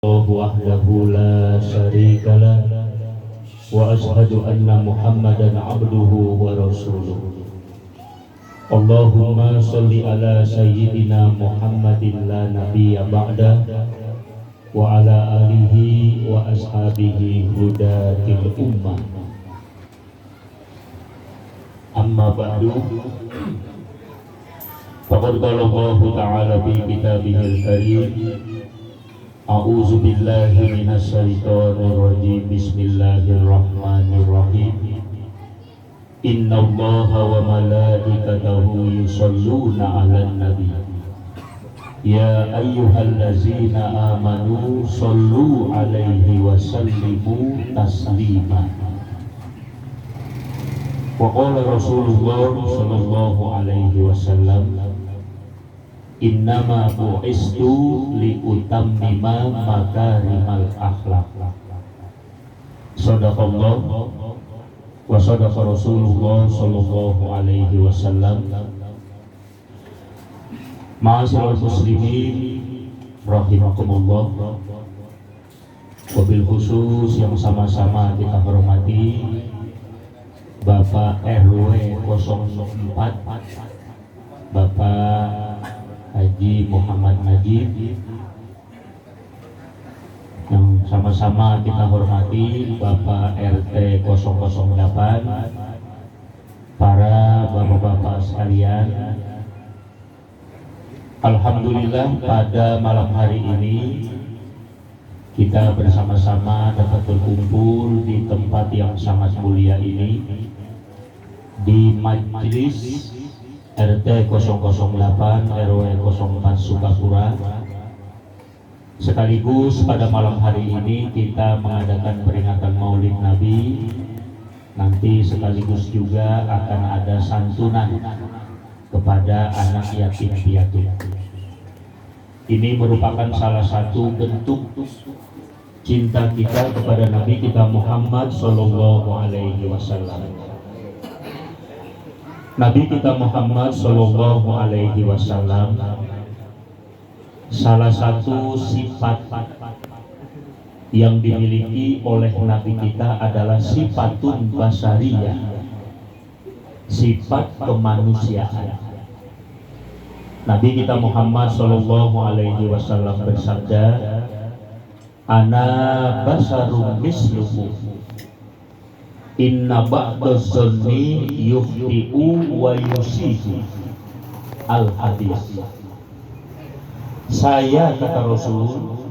الله وحده لا شريك له وأشهد أن محمدا عبده ورسوله. اللهم صل على سيدنا محمد لا نبي بعده وعلى آله وأصحابه هداة الأمة. أما بعد فقد قال الله تعالى في كتابه الكريم: A'udzu billahi minasyaitonir rajim. Bismillahirrahmanirrahim. Innallaha wa malaikatahu yusholluna 'alan nabi. Ya ayyuhallazina amanu shollu 'alaihi wa sallimu taslima. Wa qala Rasulullah sallallahu alaihi wasallam: Innama bu'istu liutammima makarimal akhlaq. Shadaqallah wa shadaqa Rasulullah sallallahu alaihi wasallam. Ma'asyiral muslimin rahimakumullah. Wabil khusus yang sama-sama kita hormati Bapak RW 04 Bapak Haji Muhammad Najib, yang sama-sama kita hormati Bapak RT 008, para bapak-bapak sekalian. Alhamdulillah pada malam hari ini kita bersama-sama dapat berkumpul di tempat yang sangat mulia ini, di Majelis RT 008 RW 04 Sukapura. Sekaligus pada malam hari ini kita mengadakan peringatan Maulid Nabi. Nanti sekaligus juga akan ada santunan kepada anak yatim piatu. Ini merupakan salah satu bentuk cinta kita kepada Nabi kita Muhammad Sallallahu Alaihi Wasallam. Nabi kita Muhammad Sallallahu Alaihi Wasallam, salah satu sifat yang dimiliki oleh Nabi kita adalah sifatun basariyah, sifat kemanusiaan. Nabi kita Muhammad Sallallahu Alaihi Wasallam bersabda, Ana basarun mislukum, Inna ba'daz zanni yukhti'u wa yusihu. Al-hadis. Saya, kata Rasul,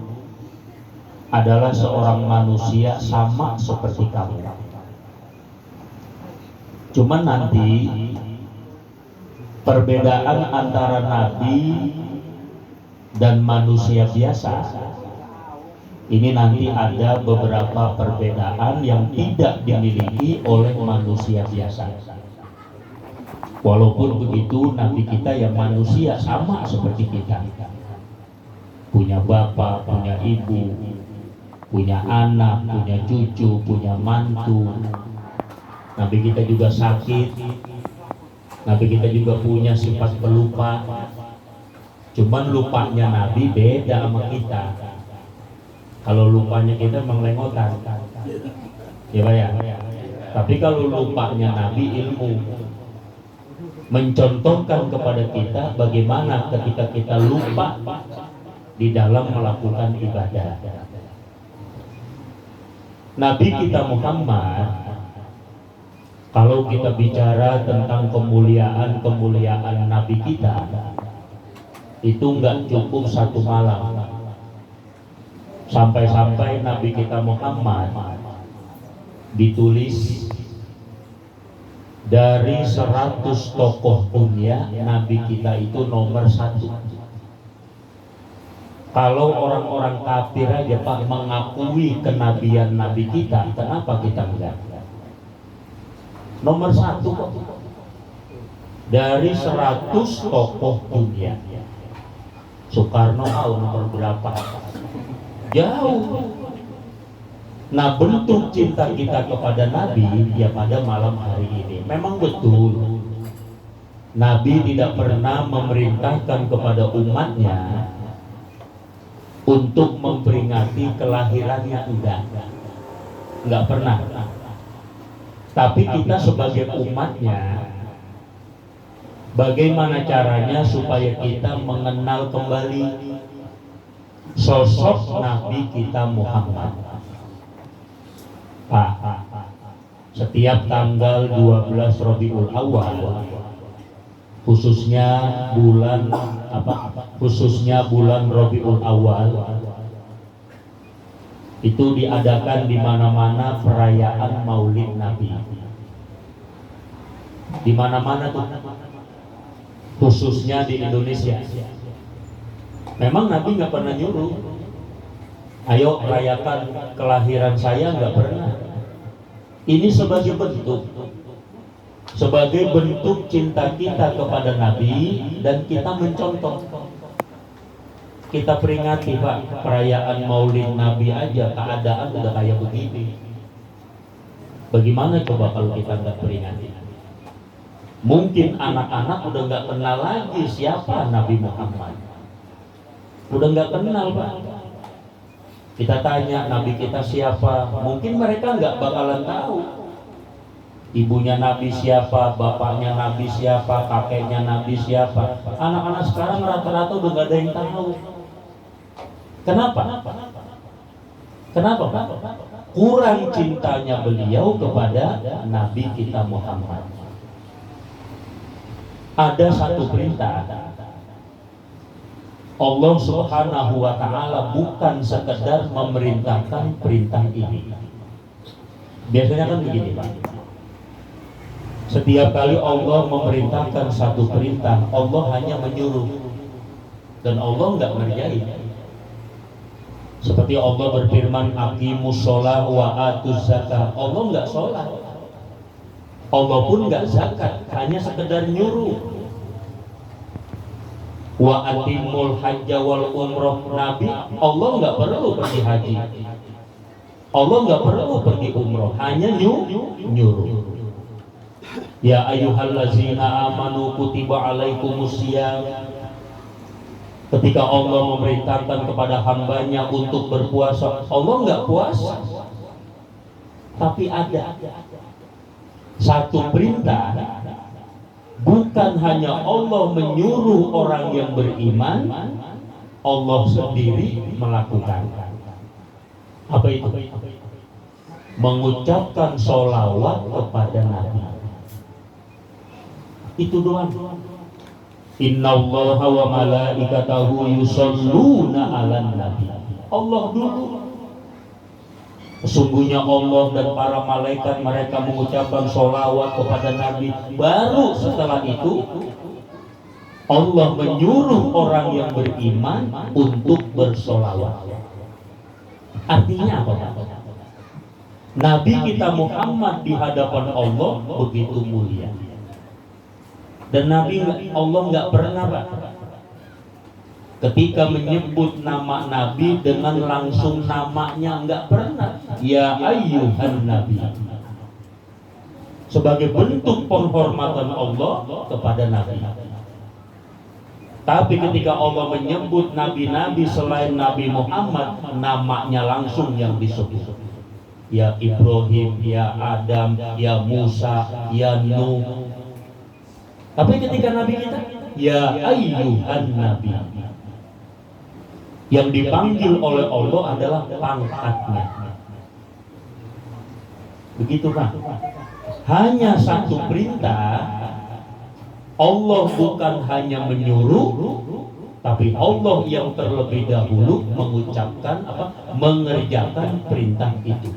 adalah seorang manusia sama seperti kamu. Cuman nanti perbedaan antara Nabi dan manusia biasa ini nanti ada beberapa perbedaan yang tidak dimiliki oleh manusia biasa. Walaupun begitu, Nabi kita yang manusia sama seperti kita, punya bapak, punya ibu, punya anak, punya cucu, punya mantu. Nabi kita juga sakit. Nabi kita juga punya sifat pelupa. Cuman lupanya Nabi beda sama kita. Kalau lupanya kita menglengotan, ya Pak ya. Tapi kalau lupanya Nabi ilmu, mencontohkan kepada kita bagaimana ketika kita lupa di dalam melakukan ibadah. Nabi kita Muhammad, kalau kita bicara tentang kemuliaan Nabi kita, itu enggak cukup satu malam. Sampai-sampai Nabi kita Muhammad ditulis dari 100 tokoh dunia, Nabi kita itu nomor 1. Kalau orang-orang kafir aja Pak mengakui kenabian Nabi kita, kenapa kita enggak? Nomor 1 kok. Dari 100 tokoh dunia. Soekarno nomor berapa? Jauh. Nah, bentuk cinta kita kepada Nabi ya pada malam hari ini. Memang betul Nabi tidak pernah memerintahkan kepada umatnya untuk memperingati kelahirannya, enggak pernah. Tapi kita sebagai umatnya, bagaimana caranya supaya kita mengenal kembali sosok Nabi kita Muhammad? Pak, setiap tanggal 12 Rabiul Awal, khususnya bulan Rabiul Awal, itu diadakan di mana-mana perayaan Maulid Nabi. Di mana-mana tuh, khususnya di Indonesia. Memang Nabi nggak pernah nyuruh, ayo rayakan kelahiran saya, nggak pernah. Ini sebagai bentuk cinta kita kepada Nabi, dan kita mencontoh. Kita peringati, Pak, perayaan Maulid Nabi aja keadaan udah kayak begini. Bagaimana coba kalau kita nggak peringati? Mungkin anak-anak udah nggak kenal lagi siapa Nabi Muhammad. Udah nggak kenal, Pak. Kita tanya Nabi kita siapa, mungkin mereka nggak bakalan tahu. Ibunya Nabi siapa, bapaknya Nabi siapa, kakeknya Nabi siapa. Anak-anak sekarang rata-rata udah nggak ada yang tahu. Kenapa? Kenapa, Pak? Kurang cintanya beliau kepada Nabi kita Muhammad. Ada satu perintah Allah Subhanahu wa ta'ala bukan sekedar memerintahkan perintah ini. Biasanya kan begini, Pak. Setiap kali Allah memerintahkan satu perintah, Allah hanya menyuruh, dan Allah nggak ngerjain. Seperti Allah berfirman, aqimus sholah wa atuz zakat. Allah nggak sholat, Allah pun nggak zakat, hanya sekedar nyuruh. Wa atimul hajja wal umroh. Nabi, Allah nggak perlu pergi haji, Allah nggak perlu pergi umroh, hanya nyuruh. Ya ayyuhallazina amanu kutiba alaikumusiyam. Ketika Allah memerintahkan kepada hambanya untuk berpuasa, Allah nggak puasa. Tapi ada satu perintah, bukan hanya Allah menyuruh orang yang beriman, Allah sendiri melakukan. Apa itu? Mengucapkan sholawat kepada Nabi. Itu doang. Innallaha wa malaikatahu yusholluna 'alan nabi. Allah dulu. Sesungguhnya Allah dan para malaikat mereka mengucapkan sholawat kepada Nabi. Baru setelah itu Allah menyuruh orang yang beriman untuk bersholawat. Artinya apa? Nabi kita Muhammad di hadapan Allah begitu mulia. Dan Nabi Allah nggak pernah, Pak, ketika menyebut nama Nabi dengan langsung namanya, nggak pernah. Ya ayyuhan Nabi, sebagai bentuk penghormatan Allah kepada Nabi. Tapi ketika Allah menyebut nabi-nabi selain Nabi Muhammad, namanya langsung yang disebut. Ya Ibrahim, ya Adam, ya Musa, ya Nuh. Tapi ketika Nabi kita, ya ayyuhan Nabi, yang dipanggil oleh Allah adalah pangkatnya. Begitu, Pak. Hanya satu perintah, Allah bukan hanya menyuruh, tapi Allah yang terlebih dahulu mengucapkan mengerjakan perintah itu.